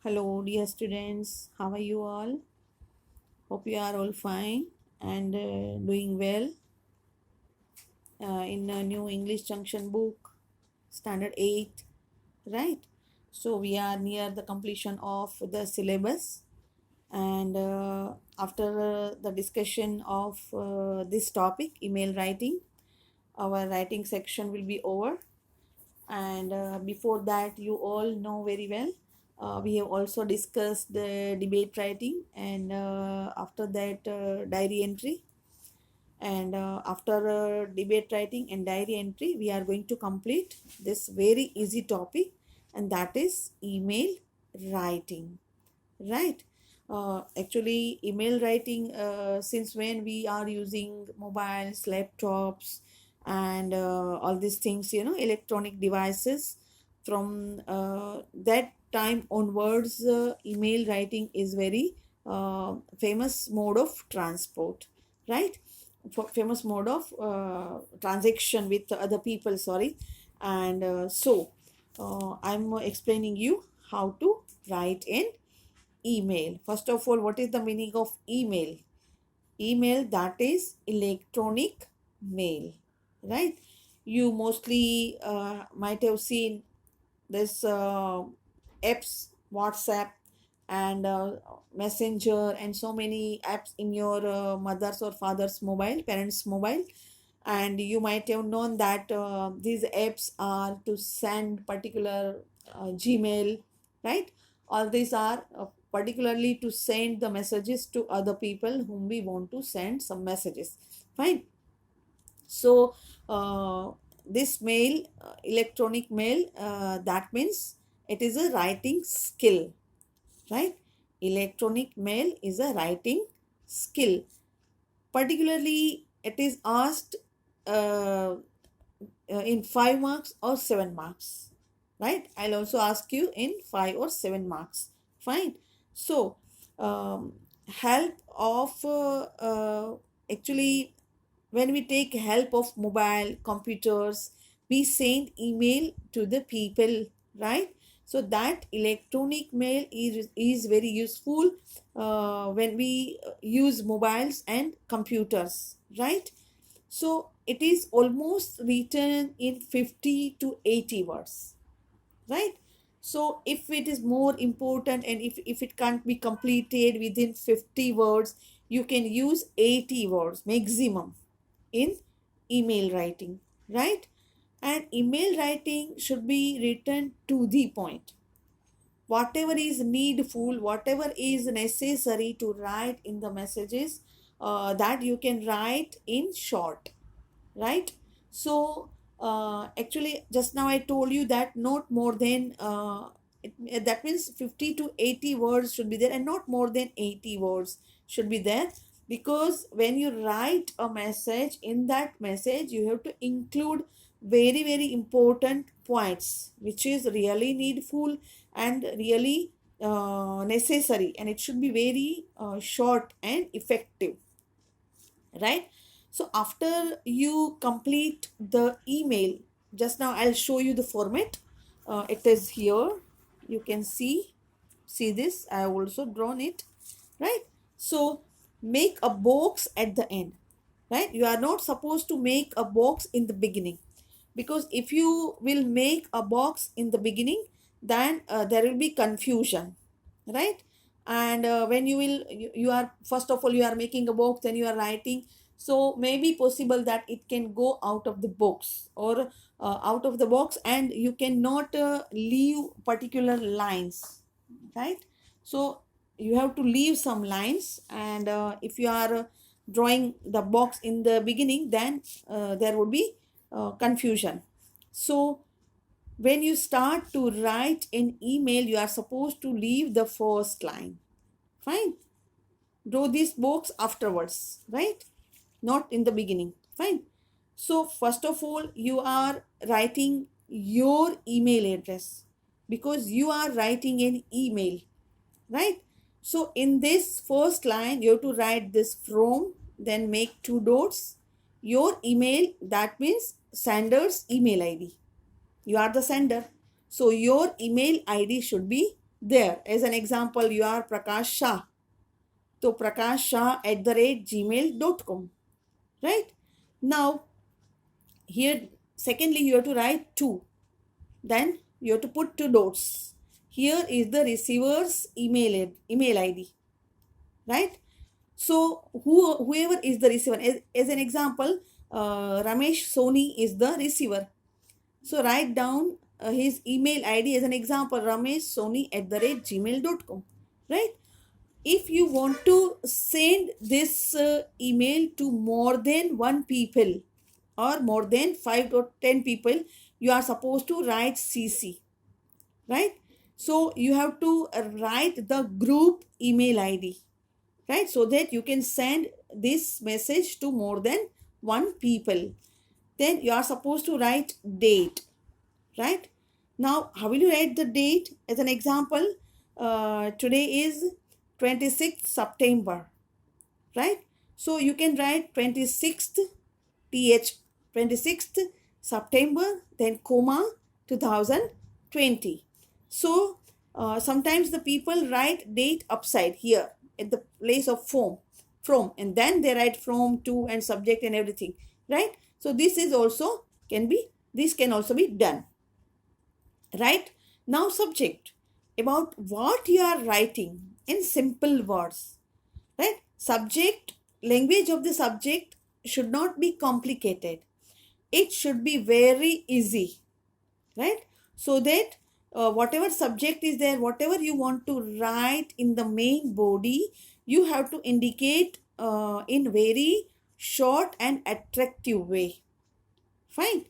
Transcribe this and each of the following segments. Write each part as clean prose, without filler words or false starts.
Hello, dear students. How are you all? Hope you are all fine and doing well in a new English Junction book, Standard 8, right? So, we are near the completion of the syllabus, and after the discussion of this topic, email writing, our writing section will be over. And before that, you all know very well, we have also discussed the debate writing, and after that, diary entry. And after debate writing and diary entry, we are going to complete this very easy topic, and that is email writing, right? Actually, email writing, since when we are using mobiles, laptops, and all these things, electronic devices, from that time onwards, email writing is very famous mode of transport, right? Famous mode of transaction with other people, sorry. And I'm explaining you how to write in email. First of all, what is the meaning of email? Email, that is electronic mail, right? You mostly might have seen this apps, WhatsApp, and Messenger, and so many apps in your mother's or father's mobile, parents' mobile. And you might have known that these apps are to send particular Gmail, right? All these are particularly to send the messages to other people whom we want to send some messages, fine. So this mail, electronic mail, that means it is a writing skill, right? Electronic mail is a writing skill. Particularly, it is asked uh, in 5 marks or 7 marks, right? I'll also ask you in 5 or 7 marks, fine. So help of actually, when we take help of mobile computers, we send email to the people, right? So that electronic mail is very useful when we use mobiles and computers, right? So it is almost written in 50 to 80 words, right? So if it is more important, and if it can't be completed within 50 words, you can use 80 words maximum in email writing, right? And email writing should be written to the point. Whatever is needful, whatever is necessary to write in the messages, that you can write in short, right? So actually, just now I told you that not more than that means 50 to 80 words should be there, and not more than 80 words should be there. Because when you write a message, in that message you have to include very very important points which is really needful and really necessary, and it should be very short and effective, right? So after you complete the email, just now I'll show you the format. It is here, you can see this, I have also drawn it, right? So make a box at the end, right? You are not supposed to make a box in the beginning, because if you will make a box in the beginning, then there will be confusion, right? And when you are, first of all, you are making a box, then you are writing, so maybe possible that it can go out of the box, or out of the box, and you cannot leave particular lines, right? So you have to leave some lines, and if you are drawing the box in the beginning, then there would be confusion. So when you start to write an email, you are supposed to leave the first line, fine. Draw this box afterwards, right? Not in the beginning, fine. So first of all, you are writing your email address, because you are writing an email, right? So in this first line, you have to write this from, then make two dots, your email, that means sender's email ID. You are the sender, so your email ID should be there. As an example, you are Prakash Shah. So Prakash Shah @gmail.com. Right? Now, here, secondly, you have to write to. Then you have to put two dots. Here is the receiver's email ID. Right? So whoever is the receiver, as an example, Ramesh Soni is the receiver. So write down his email ID as an example, rameshsoni@gmail.com. Right? If you want to send this email to more than one people or more than 5 or 10 people, you are supposed to write CC. Right? So you have to write the group email ID. Right? So that you can send this message to more than one people. Then you are supposed to write date. Right? Now, how will you write the date? As an example, today is 26th September. Right? So you can write 26th th 26th September, then comma 2020. So sometimes the people write date upside here at the place of from, and then they write from, to, and subject and everything. Right? So this is also can also be done. Right? Now, subject, about what you are writing in simple words. Right? Subject, language of the subject should not be complicated. It should be very easy. Right? So that whatever subject is there, whatever you want to write in the main body, you have to indicate in very short and attractive way. Fine.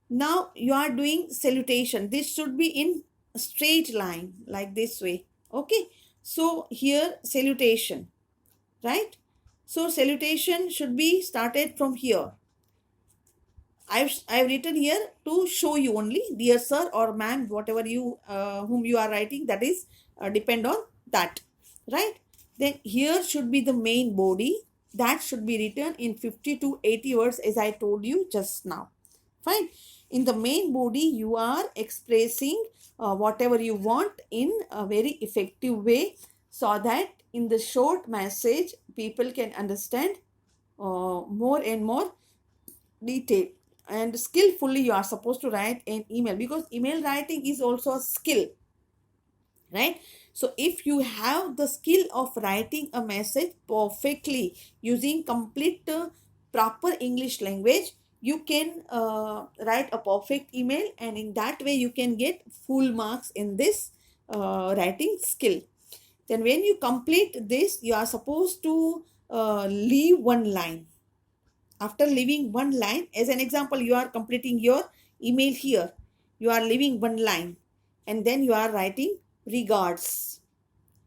Now you are doing salutation. This should be in straight line like this way. Okay. So here salutation. Right? So salutation should be started from here. I've written here to show you only, dear sir or ma'am, whatever you whom you are writing, that is depend on that. Right? Then here should be the main body, that should be written in 50 to 80 words as I told you just now. Fine. In the main body you are expressing whatever you want in a very effective way, so that in the short message people can understand more and more detail. And skillfully you are supposed to write an email, because email writing is also a skill. Right? So if you have the skill of writing a message perfectly using complete proper English language, you can write a perfect email, and in that way you can get full marks in this writing skill. Then when you complete this, you are supposed to leave one line. After leaving one line, as an example, you are completing your email here, you are leaving one line, and then you are writing regards,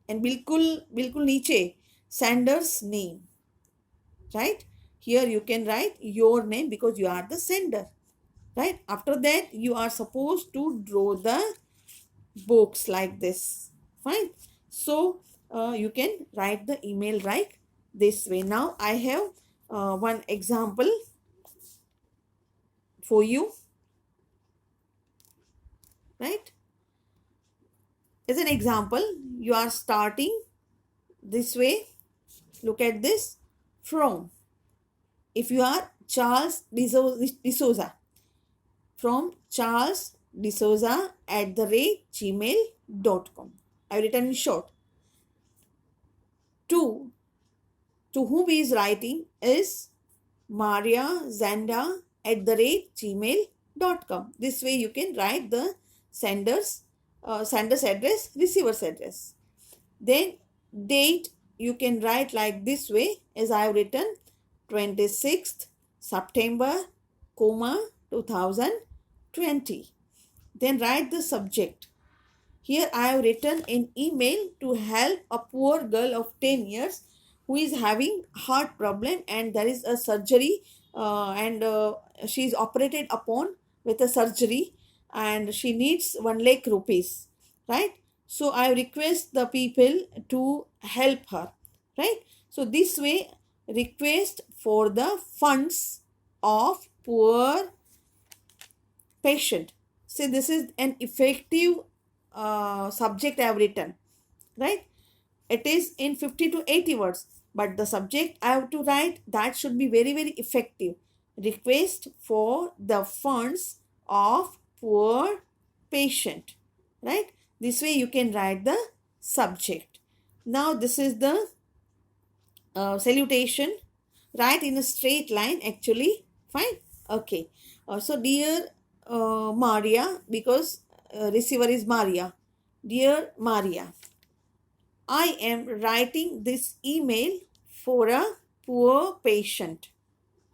and bilkul niche sender's name. Right? Here you can write your name because you are the sender. Right? After that you are supposed to draw the box like this. Fine. So you can write the email right this way. Now I have one example for you. Right? As an example, you are starting this way. Look at this. From. If you are Charles D'Souza, from Charles D'Souza @gmail.com. I have written in short. To whom he is writing is Maria Zanda @gmail.com. This way you can write the sender's address, receiver's address. Then date you can write like this way, as I have written 26th September, 2020. Then write the subject. Here I have written an email to help a poor girl of 10 years who is having heart problem, and there is a surgery and she is operated upon with a surgery, and she needs 1 lakh rupees. Right? So I request the people to help her. Right? So this way, request for the funds of poor patient. See, this is an effective subject I have written, right? It is in 50 to 80 words, but the subject I have to write, that should be very, very effective. Request for the funds of poor patient, right? This way you can write the subject. Now this is the salutation. Write in a straight line actually. Fine. Okay. So dear Maria, because receiver is Maria. Dear Maria, I am writing this email for a poor patient,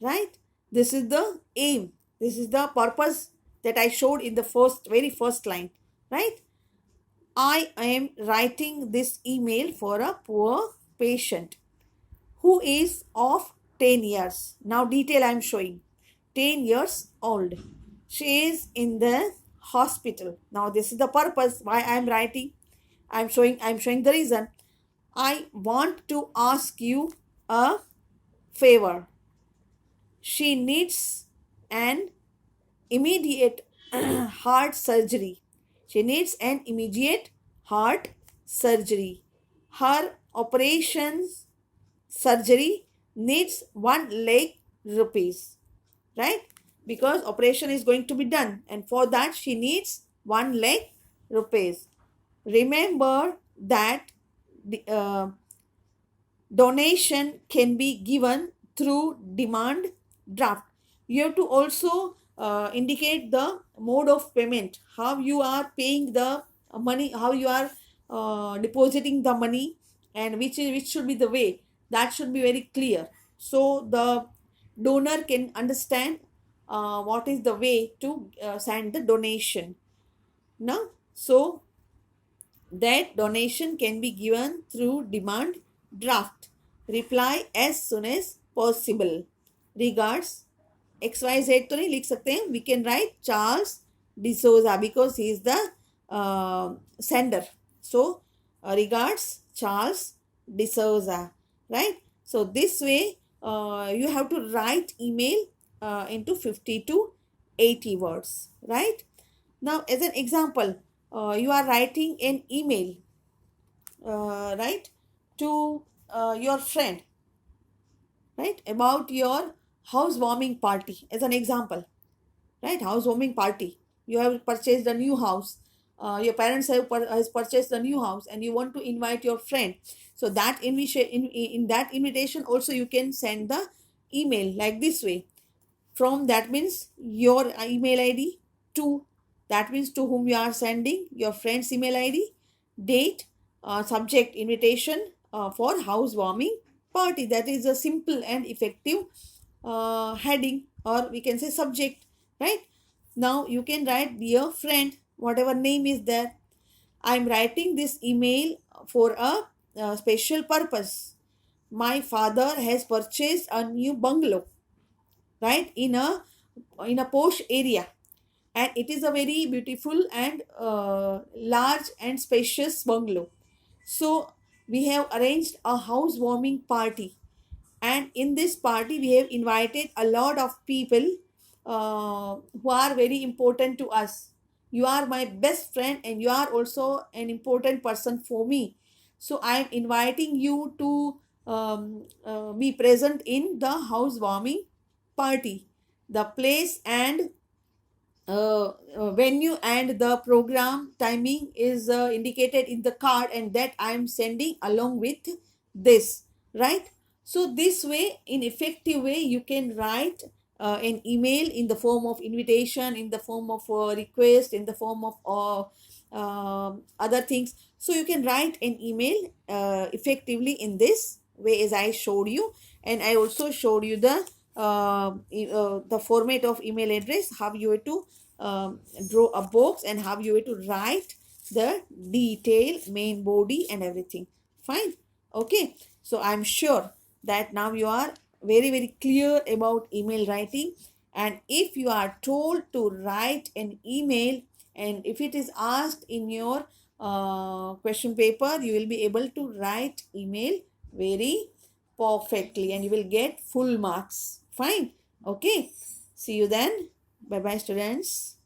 right? This is the aim. This is the purpose that I showed in the very first line, right? I am writing this email for a poor patient who is of 10 years. Now detail I am showing. 10 years old. She is in the hospital. Now this is the purpose why I am writing. I'm showing the reason. I want to ask you a favor. She needs an immediate heart surgery. She needs an immediate heart surgery. Her operations surgery needs 1 lakh rupees, right? Because operation is going to be done, and for that she needs 1 lakh rupees. Remember that the donation can be given through demand draft. You have to also indicate the mode of payment, how you are paying the money, how you are depositing the money, and which should be the way. That should be very clear, so the donor can understand what is the way to send the donation. Now, so that donation can be given through demand draft. Reply as soon as possible. Regards, XYZ तो नहीं लिख सकते हैं. We can write Charles D'Souza because he is the sender. So, regards Charles D'Souza, right? So, this way you have to write email into 50 to 80 words, right? Now, as an example, you are writing an email, right, to your friend, right, about your housewarming party, as an example, right? Housewarming party. You have purchased a new house. Your parents has purchased a new house, and you want to invite your friend. So that in that invitation also you can send the email like this way. From, that means your email ID, to, that means to whom you are sending, your friend's email ID, date, subject invitation for housewarming party. That is a simple and effective heading, or we can say subject, right? Now you can write, dear friend, whatever name is there. I am writing this email for a special purpose. My father has purchased a new bungalow, right, in a posh area, and it is a very beautiful and large and spacious bungalow. So we have arranged a housewarming party, and in this party we have invited a lot of people who are very important to us. You are my best friend, and you are also an important person for me. So I am inviting you to be present in the housewarming party. The place and venue and the program timing is indicated in the card, and that I am sending along with this, right? So this way, in effective way, you can write an email in the form of invitation, in the form of request, in the form of other things. So you can write an email effectively in this way, as I showed you, and I also showed you the format of email address, how you have to draw a box, and how you have to write the detail, main body and everything. Fine. Okay. So I'm sure that now you are very, very clear about email writing. And if you are told to write an email, and if it is asked in your question paper, you will be able to write email very perfectly, and you will get full marks. Fine. Okay. See you then. Bye bye, students.